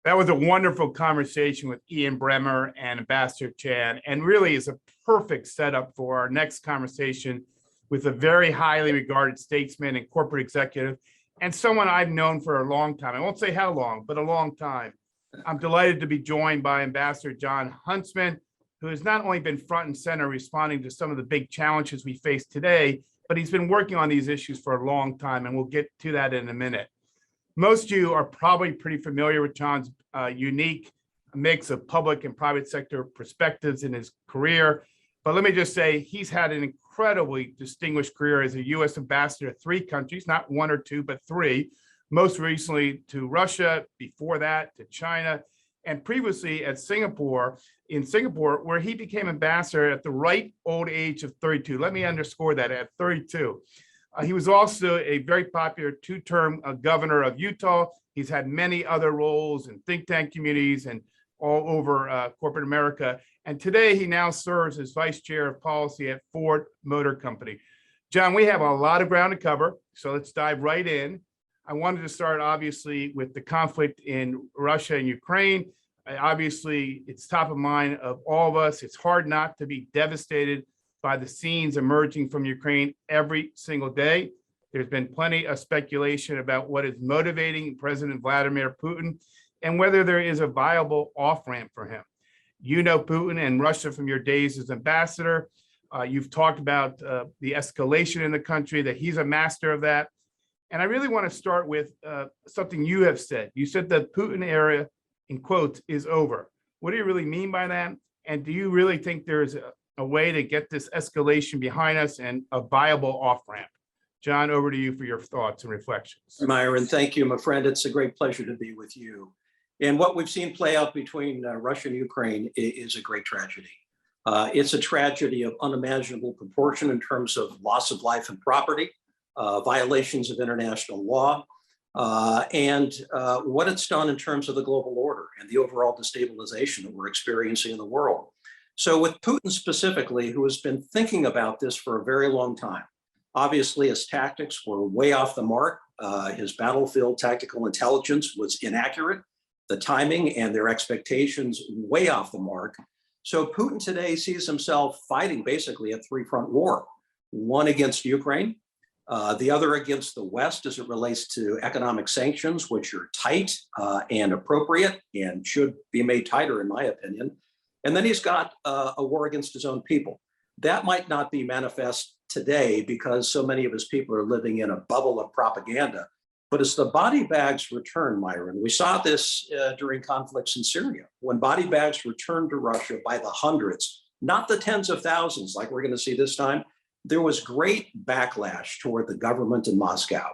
That was a wonderful conversation with Ian Bremmer and Ambassador Chan, and really is a perfect setup for our next conversation with a very highly regarded statesman and corporate executive, and someone I've known for a long time. I won't say how long, but a long time. I'm delighted to be joined by Ambassador Jon Huntsman, who has not only been front and center responding to some of the big challenges we face today, but he's been working on these issues for a long time, and we'll get to that in a minute. Most of you are probably pretty familiar with Jon's unique mix of public and private sector perspectives in his career. But let me just say, he's had an incredibly distinguished career as a U.S. ambassador to 3 countries, not 1 or 2, but 3, most recently to Russia, before that to China, and previously at Singapore, where he became ambassador at the ripe old age of 32. Let me underscore that, at 32. He was also a very popular 2-term governor of Utah. He's had many other roles in think tank communities and all over corporate America. And today he now serves as vice chair of policy at Ford Motor Company. Jon, we have a lot of ground to cover, so let's dive right in. I wanted to start obviously with the conflict in Russia and Ukraine. Obviously, it's top of mind of all of us. It's hard not to be devastated by the scenes emerging from Ukraine every single day. There's been plenty of speculation about what is motivating President Vladimir Putin and whether there is a viable off-ramp for him. You know Putin and Russia from your days as ambassador. You've talked about the escalation in the country, that he's a master of that. And I really want to start with something you have said. You said the Putin era, in quotes, is over. What do you really mean by that? And do you really think there's a way to get this escalation behind us and a viable off-ramp? Jon, over to you for your thoughts and reflections. Myron, thank you, my friend. It's a great pleasure to be with you. And what we've seen play out between Russia and Ukraine is a great tragedy. It's a tragedy of unimaginable proportion in terms of loss of life and property, violations of international law, and what it's done in terms of the global order and the overall destabilization that we're experiencing in the world. So with Putin specifically, who has been thinking about this for a very long time, obviously his tactics were way off the mark. His battlefield tactical intelligence was inaccurate, the timing and their expectations way off the mark. So Putin today sees himself fighting basically a 3-front war, one against Ukraine, the other against the West as it relates to economic sanctions, which are tight and appropriate and should be made tighter, in my opinion. And then he's got a war against his own people. That might not be manifest today because so many of his people are living in a bubble of propaganda. But as the body bags return, Myron, we saw this during conflicts in Syria. When body bags returned to Russia by the hundreds, not the tens of thousands like we're going to see this time, there was great backlash toward the government in Moscow.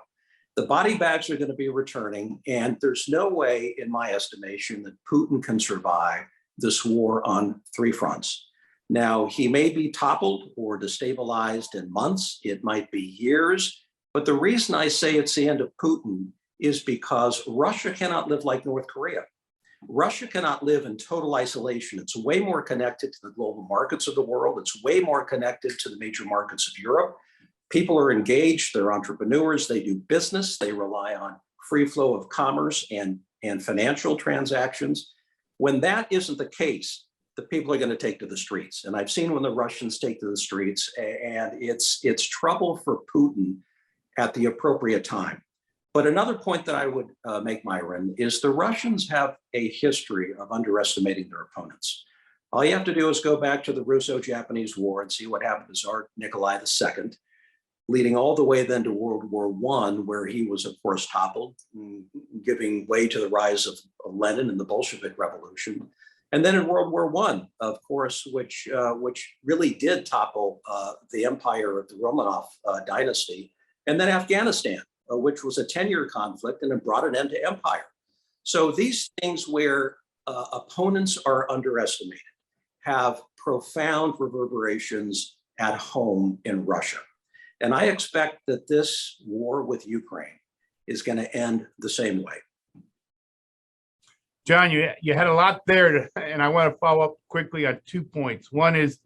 The body bags are going to be returning, and there's no way, in my estimation, that Putin can survive this war on 3 fronts. Now, he may be toppled or destabilized in months. It might be years. But the reason I say it's the end of Putin is because Russia cannot live like North Korea. Russia cannot live in total isolation. It's way more connected to the global markets of the world. It's way more connected to the major markets of Europe. People are engaged. They're entrepreneurs. They do business. They rely on free flow of commerce and financial transactions. When that isn't the case, the people are going to take to the streets. And I've seen when the Russians take to the streets, and it's trouble for Putin at the appropriate time. But another point that I would make, Myron, is the Russians have a history of underestimating their opponents. All you have to do is go back to the Russo-Japanese War and see what happened to Tsar Nikolai II, leading all the way then to World War I, where he was, of course, toppled, giving way to the rise of Lenin and the Bolshevik Revolution. And then in World War I, of course, which really did topple the empire of the Romanov dynasty. And then Afghanistan, which was a 10-year conflict, and it brought an end to empire. So these things where opponents are underestimated have profound reverberations at home in Russia. And I expect that this war with Ukraine is going to end the same way. Jon, you had a lot there, and I want to follow up quickly on 2 points. One is,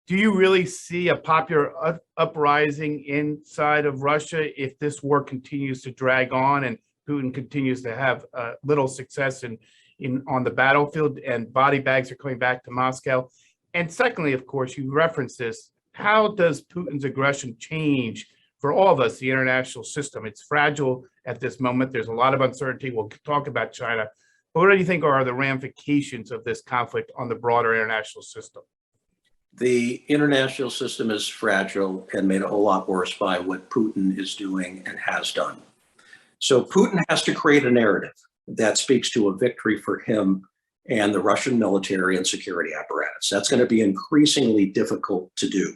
do you really see a popular uprising inside of Russia if this war continues to drag on and Putin continues to have little success on the battlefield, and body bags are coming back to Moscow. And secondly, of course, you referenced this. How does Putin's aggression change for all of us, the international system? It's fragile at this moment. There's a lot of uncertainty. We'll talk about China. But what do you think are the ramifications of this conflict on the broader international system? The international system is fragile and made a whole lot worse by what Putin is doing and has done. So Putin has to create a narrative that speaks to a victory for him and the Russian military and security apparatus. That's going to be increasingly difficult to do.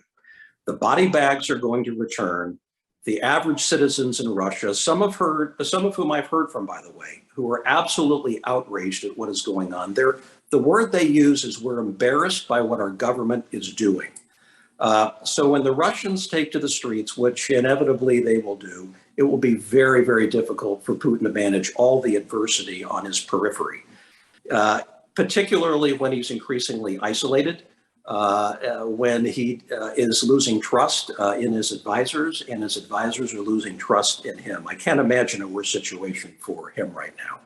The body bags are going to return. The average citizens in Russia, some of whom I've heard from, by the way, who are absolutely outraged at what is going on. The word they use is, we're embarrassed by what our government is doing. So when the Russians take to the streets, which inevitably they will do, it will be very, very difficult for Putin to manage all the adversity on his periphery, particularly when he's increasingly isolated, when he is losing trust in his advisors, and his advisors are losing trust in him. I can't imagine a worse situation for him right now.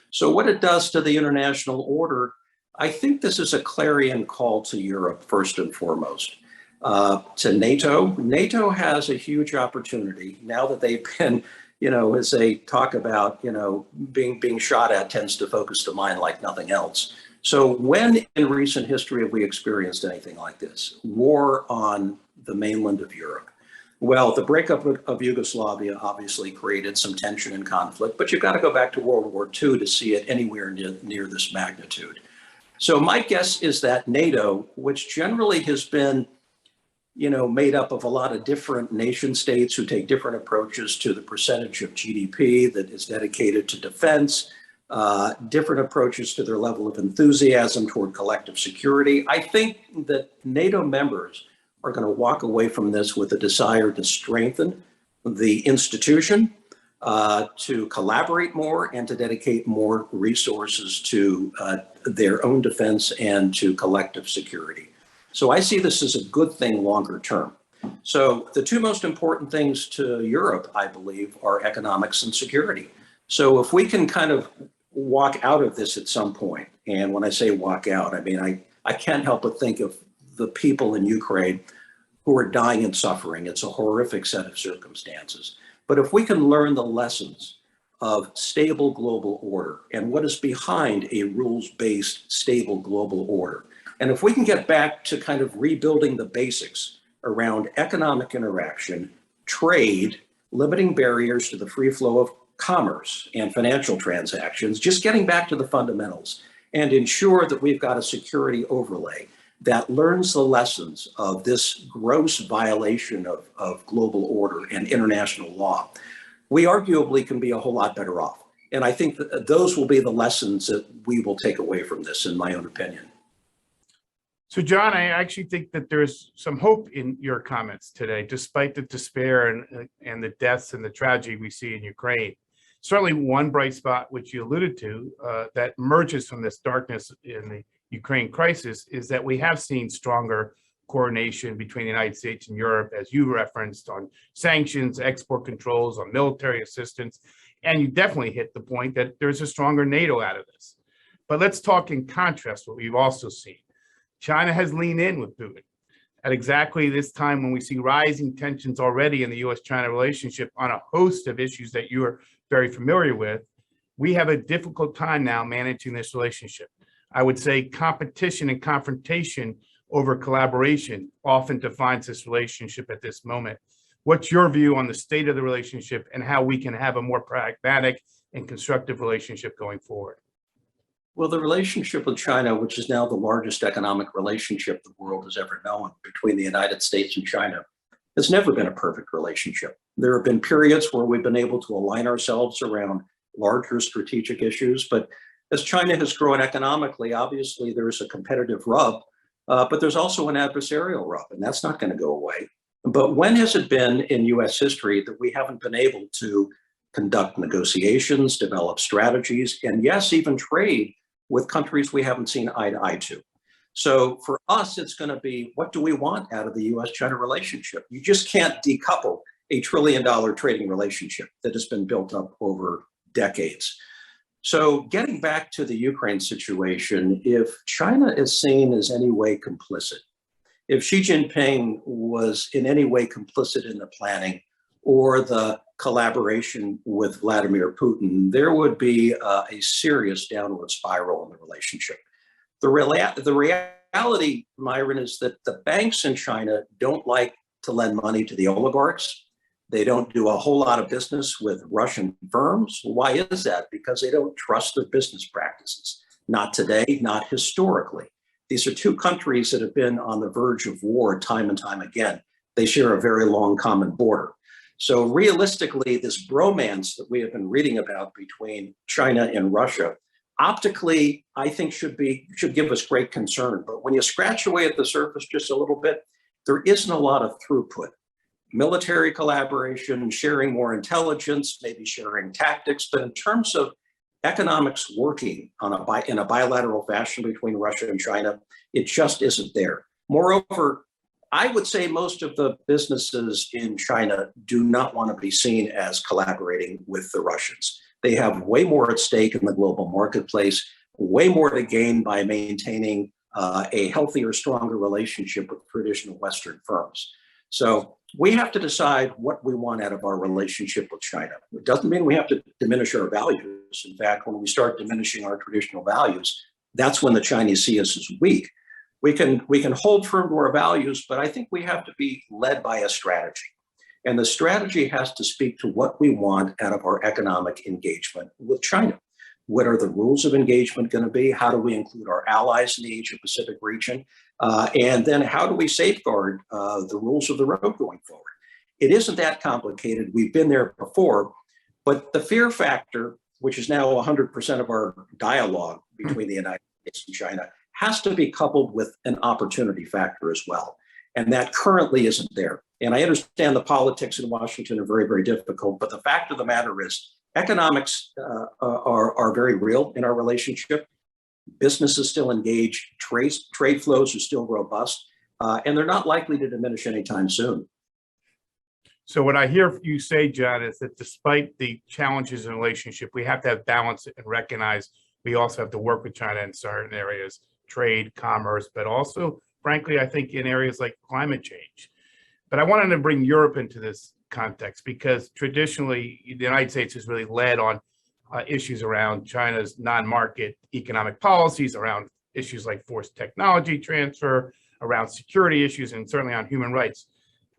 So what it does to the international order, I think this is a clarion call to Europe, first and foremost. To NATO. NATO has a huge opportunity now that they've been, as they talk about, being shot at tends to focus the mind like nothing else. So when in recent history have we experienced anything like this? War on the mainland of Europe. Well, the breakup of Yugoslavia obviously created some tension and conflict, but you've got to go back to World War II to see it anywhere near this magnitude. So my guess is that NATO, which generally has been made up of a lot of different nation states who take different approaches to the percentage of GDP that is dedicated to defense, different approaches to their level of enthusiasm toward collective security. I think that NATO members are going to walk away from this with a desire to strengthen the institution, to collaborate more, and to dedicate more resources to their own defense and to collective security. So I see this as a good thing longer term. So the two most important things to Europe, I believe, are economics and security. So if we can kind of walk out of this at some point, and when I say walk out, I mean, I can't help but think of the people in Ukraine who are dying and suffering. It's a horrific set of circumstances. But if we can learn the lessons of stable global order and what is behind a rules-based stable global order, and if we can get back to kind of rebuilding the basics around economic interaction, trade, limiting barriers to the free flow of commerce and financial transactions, just getting back to the fundamentals, and ensure that we've got a security overlay that learns the lessons of this gross violation of global order and international law, we arguably can be a whole lot better off. And I think that those will be the lessons that we will take away from this, in my own opinion. So, John, I actually think that there's some hope in your comments today, despite the despair and the deaths and the tragedy we see in Ukraine. Certainly one bright spot, which you alluded to, that emerges from this darkness in the Ukraine crisis, is that we have seen stronger coordination between the United States and Europe, as you referenced, on sanctions, export controls, on military assistance. And you definitely hit the point that there's a stronger NATO out of this. But let's talk in contrast what we've also seen. China has leaned in with Putin at exactly this time when we see rising tensions already in the US-China relationship on a host of issues that you are very familiar with. We have a difficult time now managing this relationship. I would say competition and confrontation over collaboration often defines this relationship at this moment. What's your view on the state of the relationship and how we can have a more pragmatic and constructive relationship going forward? Well, the relationship with China, which is now the largest economic relationship the world has ever known between the United States and China, has never been a perfect relationship. There have been periods where we've been able to align ourselves around larger strategic issues, but as China has grown economically, obviously there's a competitive rub, but there's also an adversarial rub, and that's not going to go away. But when has it been in US history that we haven't been able to conduct negotiations, develop strategies, and yes, even trade with countries we haven't seen eye to eye to? So for us, it's going to be, what do we want out of the US-China relationship? You just can't decouple a $1 trillion trading relationship that has been built up over decades. So getting back to the Ukraine situation, if China is seen as any way complicit, if Xi Jinping was in any way complicit in the planning or the collaboration with Vladimir Putin, there would be a serious downward spiral in the relationship. The reality, Myron, is that the banks in China don't like to lend money to the oligarchs. They don't do a whole lot of business with Russian firms. Why is that? Because they don't trust their business practices. Not today, not historically. These are two countries that have been on the verge of war time and time again. They share a very long common border. So realistically, this bromance that we have been reading about between China and Russia, optically, I think should give us great concern. But when you scratch away at the surface just a little bit, there isn't a lot of throughput. Military collaboration, sharing more intelligence, maybe sharing tactics, but in terms of economics working in a bilateral fashion between Russia and China, it just isn't there. Moreover, I would say most of the businesses in China do not want to be seen as collaborating with the Russians. They have way more at stake in the global marketplace, way more to gain by maintaining a healthier, stronger relationship with traditional Western firms. So we have to decide what we want out of our relationship with China. It doesn't mean we have to diminish our values. In fact, when we start diminishing our traditional values, that's when the Chinese see us as weak. We can hold firm to our values, but I think we have to be led by a strategy. And the strategy has to speak to what we want out of our economic engagement with China. What are the rules of engagement going to be? How do we include our allies in the Asia-Pacific region? And then how do we safeguard the rules of the road going forward? It isn't that complicated. We've been there before, but the fear factor, which is now 100% of our dialogue between the United States and China, has to be coupled with an opportunity factor as well. And that currently isn't there. And I understand the politics in Washington are very, very difficult, but the fact of the matter is economics are very real in our relationship. Businesses still engage, trade flows are still robust, and they're not likely to diminish anytime soon. So what I hear you say, John, is that despite the challenges in the relationship, we have to have balance and recognize we also have to work with China in certain areas, trade, commerce, but also, frankly, I think in areas like climate change. But I wanted to bring Europe into this context because traditionally, the United States has really led on issues around China's non-market economic policies, around issues like forced technology transfer, around security issues, and certainly on human rights.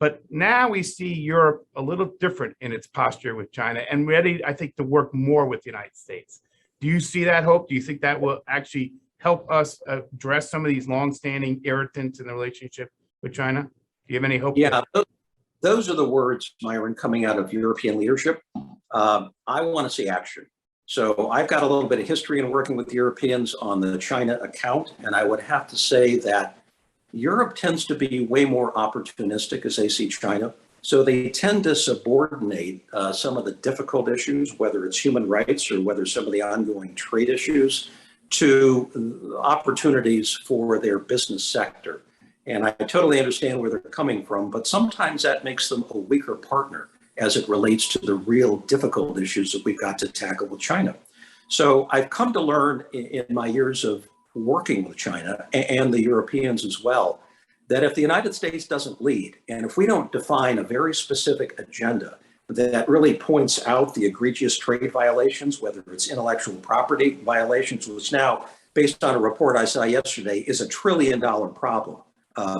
But now we see Europe a little different in its posture with China and ready, I think, to work more with the United States. Do you see that hope? Do you think that will actually help us address some of these longstanding irritants in the relationship with China? Do you have any hope? Yeah, those are the words, Myron, coming out of European leadership. I want to see action. So I've got a little bit of history in working with Europeans on the China account, and I would have to say that Europe tends to be way more opportunistic as they see China. So they tend to subordinate some of the difficult issues, whether it's human rights or whether some of the ongoing trade issues, to opportunities for their business sector. And I totally understand where they're coming from, but sometimes that makes them a weaker partner as it relates to the real difficult issues that we've got to tackle with China. So I've come to learn in my years of working with China and the Europeans as well, that if the United States doesn't lead, and if we don't define a very specific agenda that really points out the egregious trade violations, whether it's intellectual property violations, which now, based on a report I saw yesterday, is $1 trillion problem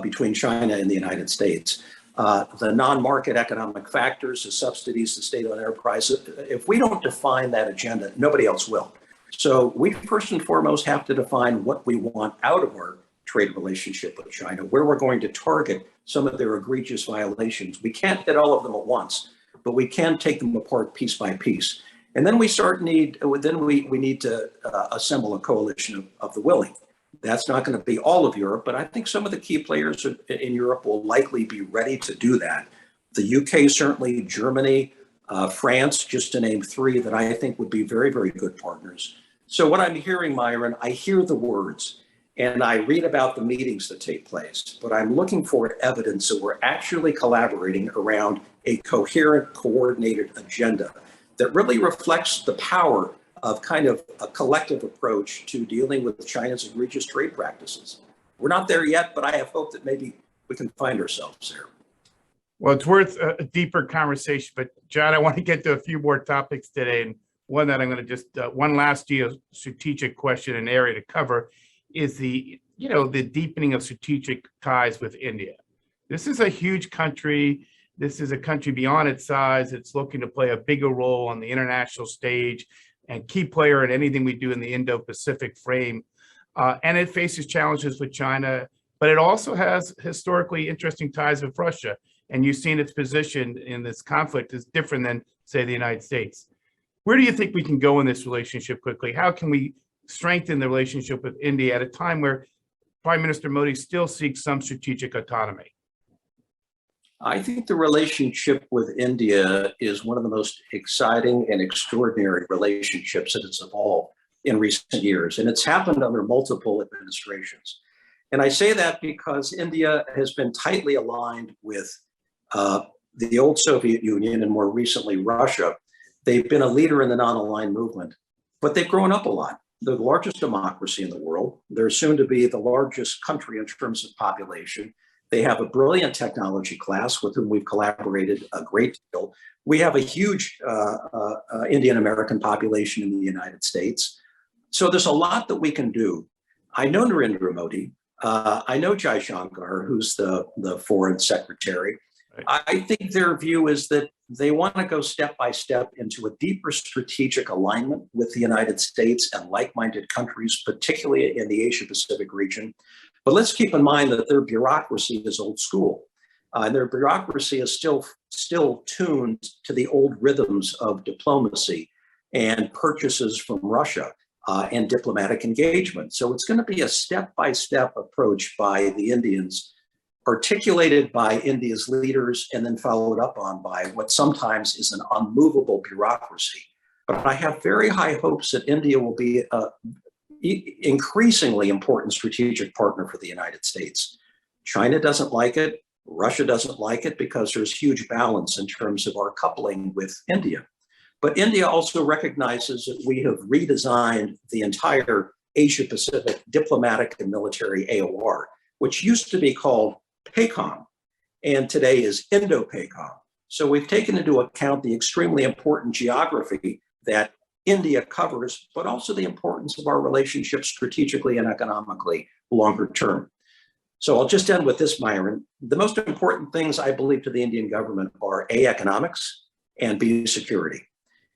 between China and the United States. The non-market economic factors, the subsidies, the state-owned enterprise, if we don't define that agenda, nobody else will. So we first and foremost have to define what we want out of our trade relationship with China, where we're going to target some of their egregious violations. We can't hit all of them at once, but we can take them apart piece by piece. And then we need to assemble a coalition of the willing. That's not going to be all of Europe, but I think some of the key players in Europe will likely be ready to do that. The UK, certainly, Germany, France, just to name three that I think would be very, very good partners. So what I'm hearing, Myron, I hear the words and I read about the meetings that take place, but I'm looking for evidence that we're actually collaborating around a coherent, coordinated agenda that really reflects the power of kind of a collective approach to dealing with China's egregious trade practices. We're not there yet, but I have hope that maybe we can find ourselves there. Well, it's worth a deeper conversation, but John, I want to get to a few more topics today. And one that I'm going to just, one last geostrategic question and area to cover is the deepening of strategic ties with India. This is a huge country. This is a country beyond its size. It's looking to play a bigger role on the international stage and key player in anything we do in the Indo-Pacific frame. And it faces challenges with China, but it also has historically interesting ties with Russia. And you've seen its position in this conflict is different than, say, the United States. Where do you think we can go in this relationship quickly? How can we strengthen the relationship with India at a time where Prime Minister Modi still seeks some strategic autonomy? I think the relationship with India is one of the most exciting and extraordinary relationships that has evolved in recent years. And it's happened under multiple administrations. And I say that because India has been tightly aligned with the old Soviet Union and more recently Russia. They've been a leader in the non-aligned movement, but they've grown up a lot. They're the largest democracy in the world. They're soon to be the largest country in terms of population. They have a brilliant technology class with whom we've collaborated a great deal. We have a huge Indian American population in the United States. So there's a lot that we can do. I know Narendra Modi. I know Jai Shankar, who's the foreign secretary. I think their view is that they want to go step by step into a deeper strategic alignment with the United States and like-minded countries, particularly in the Asia-Pacific region. But let's keep in mind that their bureaucracy is old school. And their bureaucracy is still tuned to the old rhythms of diplomacy and purchases from Russia and diplomatic engagement. So it's going to be a step-by-step approach by the Indians, articulated by India's leaders and then followed up on by what sometimes is an unmovable bureaucracy. But I have very high hopes that India will be an increasingly important strategic partner for the United States. China doesn't like it. Russia doesn't like it because there's huge balance in terms of our coupling with India. But India also recognizes that we have redesigned the entire Asia-Pacific diplomatic and military AOR, which used to be called PACOM, and today is Indo-PACOM. So we've taken into account the extremely important geography that India covers, but also the importance of our relationship strategically and economically longer term. So I'll just end with this, Myron. The most important things I believe to the Indian government are A, economics, and B, security.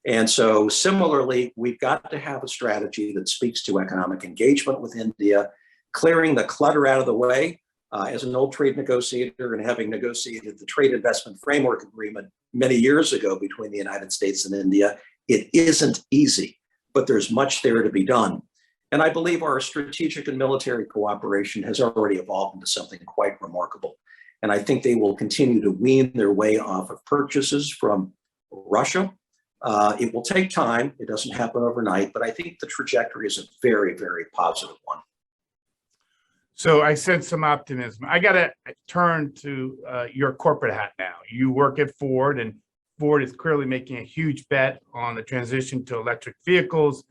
And so similarly, we've got to have a strategy that speaks to economic engagement with India, clearing the clutter out of the way. As an old trade negotiator and having negotiated the Trade Investment Framework Agreement many years ago between the United States and India, it isn't easy, but there's much there to be done. And I believe our strategic and military cooperation has already evolved into something quite remarkable. And I think they will continue to wean their way off of purchases from Russia. It will take time. It doesn't happen overnight, but I think the trajectory is a very, very positive one. So I sense some optimism. I got to turn to your corporate hat now. You work at Ford, and Ford is clearly making a huge bet on the transition to electric vehicles.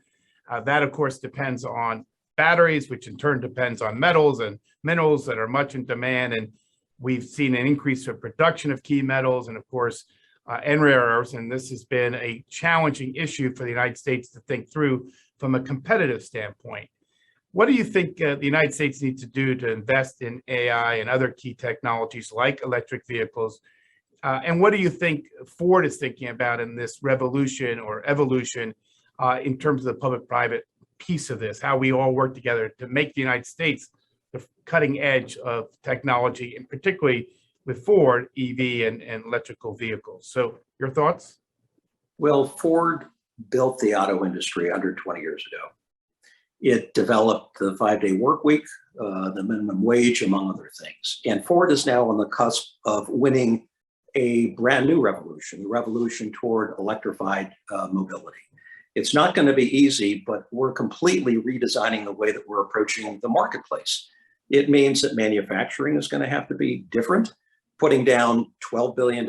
That, of course, depends on batteries, which in turn depends on metals and minerals that are much in demand. And we've seen an increase of production of key metals and, of course, and rare earths. And this has been a challenging issue for the United States to think through from a competitive standpoint. What do you think the United States needs to do to invest in AI and other key technologies like electric vehicles? And what do you think Ford is thinking about in this revolution or evolution in terms of the public-private piece of this, how we all work together to make the United States the cutting edge of technology, and particularly with Ford, EV and electrical vehicles. So your thoughts? Well, Ford built the auto industry 120 years ago. It developed the 5-day work week, the minimum wage, among other things. And Ford is now on the cusp of winning a brand new revolution, the revolution toward electrified mobility. It's not going to be easy, but we're completely redesigning the way that we're approaching the marketplace. It means that manufacturing is going to have to be different. putting down $12 billion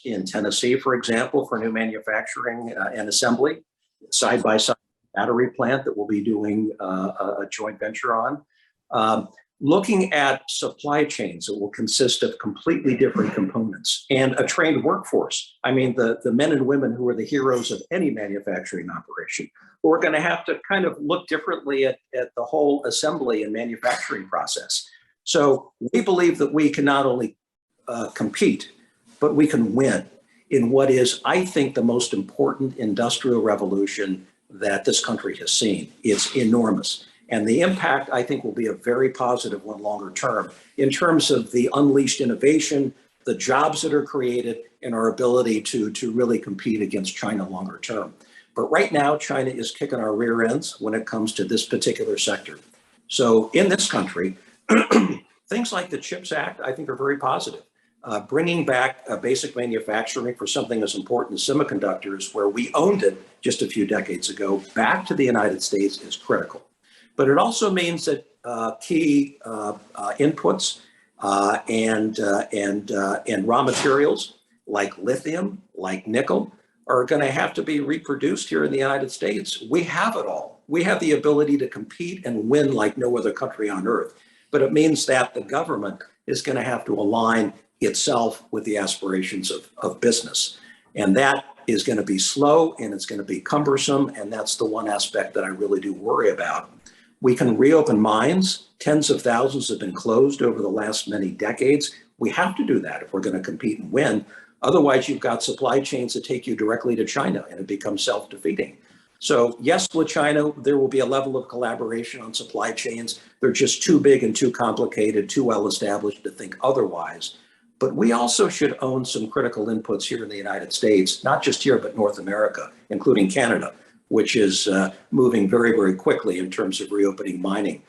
in Tennessee, for example, for new manufacturing and assembly, side by side battery plant that we'll be doing a joint venture on. Looking at supply chains that will consist of completely different components and a trained workforce. I mean, the men and women who are the heroes of any manufacturing operation, who are going to have to kind of look differently at the whole assembly and manufacturing process. So we believe that we can not only compete, but we can win in what is, I think, the most important industrial revolution that this country has seen. It's enormous. And the impact, I think, will be a very positive one longer term in terms of the unleashed innovation, the jobs that are created, and our ability to really compete against China longer term. But right now, China is kicking our rear ends when it comes to this particular sector. So in this country, things like the CHIPS Act, I think, are very positive. Bringing back basic manufacturing for something as important as semiconductors, where we owned it just a few decades ago, back to the United States is critical. But it also means that key inputs and raw materials like lithium, like nickel, are going to have to be reproduced here in the United States. We have it all. We have the ability to compete and win like no other country on earth. But it means that the government is going to have to align itself with the aspirations of business. And that is going to be slow and it's going to be cumbersome. And that's the one aspect that I really do worry about. We can reopen mines. Tens of thousands have been closed over the last many decades. We have to do that if we're going to compete and win. Otherwise, you've got supply chains that take you directly to China and it becomes self-defeating. So yes, with China, there will be a level of collaboration on supply chains. They're just too big and too complicated, too well established to think otherwise. But we also should own some critical inputs here in the United States, not just here, but North America, including Canada, which is moving very, very quickly in terms of reopening mining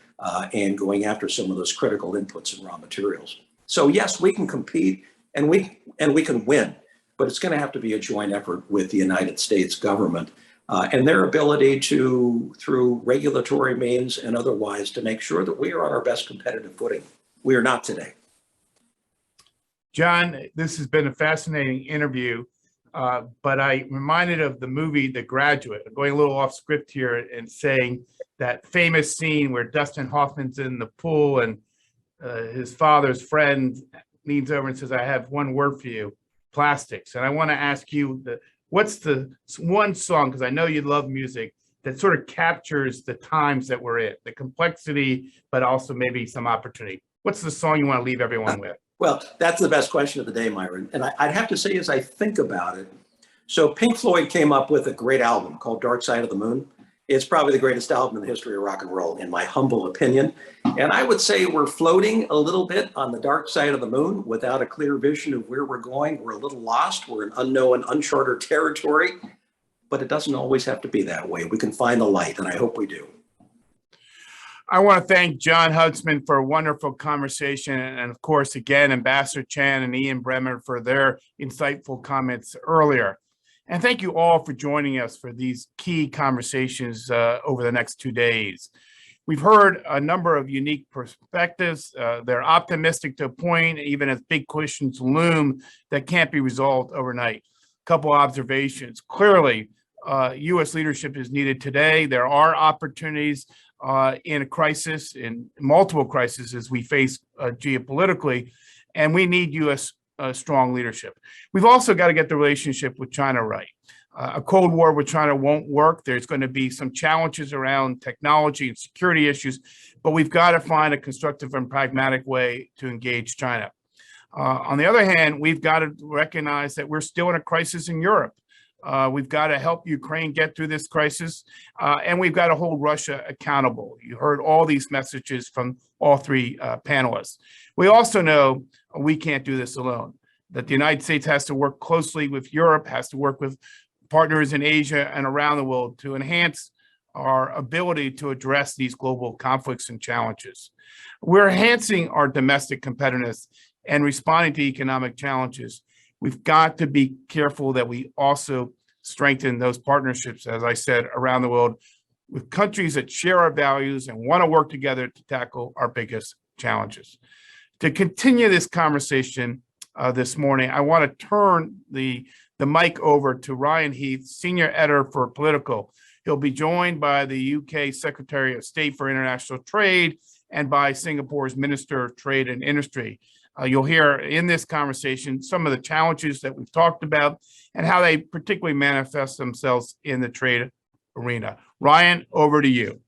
and going after some of those critical inputs and raw materials. So yes, we can compete and we can win, but it's going to have to be a joint effort with the United States government and their ability to, through regulatory means and otherwise, to make sure that we are on our best competitive footing. We are not today. John, this has been a fascinating interview. But I reminded of the movie The Graduate. I'm going a little off script here and saying that famous scene where Dustin Hoffman's in the pool and his father's friend leans over and says, "I have one word for you, plastics." And I want to ask you, what's the one song, because I know you love music, that sort of captures the times that we're in, the complexity, but also maybe some opportunity? What's the song you want to leave everyone with? Well, that's the best question of the day, Myron. And I'd have to say, as I think about it, so Pink Floyd came up with a great album called Dark Side of the Moon. It's probably the greatest album in the history of rock and roll, in my humble opinion. And I would say we're floating a little bit on the dark side of the moon without a clear vision of where we're going. We're a little lost. We're in unknown, uncharted territory. But it doesn't always have to be that way. We can find the light, and I hope we do. I want to thank Jon Huntsman for a wonderful conversation. And of course, again, Ambassador Chan and Ian Bremmer for their insightful comments earlier. And thank you all for joining us for these key conversations over the next 2 days. We've heard a number of unique perspectives. They're optimistic to a point, even as big questions loom that can't be resolved overnight. A couple observations. Clearly, U.S. leadership is needed today. There are opportunities in a crisis, in multiple crises as we face geopolitically, and we need U.S. Strong leadership. We've also got to get the relationship with China right. A Cold War with China won't work. There's going to be some challenges around technology and security issues, but we've got to find a constructive and pragmatic way to engage China. On the other hand, we've got to recognize that we're still in a crisis in Europe. We've got to help Ukraine get through this crisis, and we've got to hold Russia accountable. You heard all these messages from all three panelists. We also know we can't do this alone, that the United States has to work closely with Europe, has to work with partners in Asia and around the world to enhance our ability to address these global conflicts and challenges. We're enhancing our domestic competitiveness and responding to economic challenges. We've got to be careful that we also strengthen those partnerships, as I said, around the world with countries that share our values and want to work together to tackle our biggest challenges. To continue this conversation, this morning. I want to turn the mic over to Ryan Heath, Senior Editor for Political. He'll be joined by the UK Secretary of State for International Trade and by Singapore's Minister of Trade and Industry. You'll hear in this conversation some of the challenges that we've talked about and how they particularly manifest themselves in the trade arena. Ryan, over to you.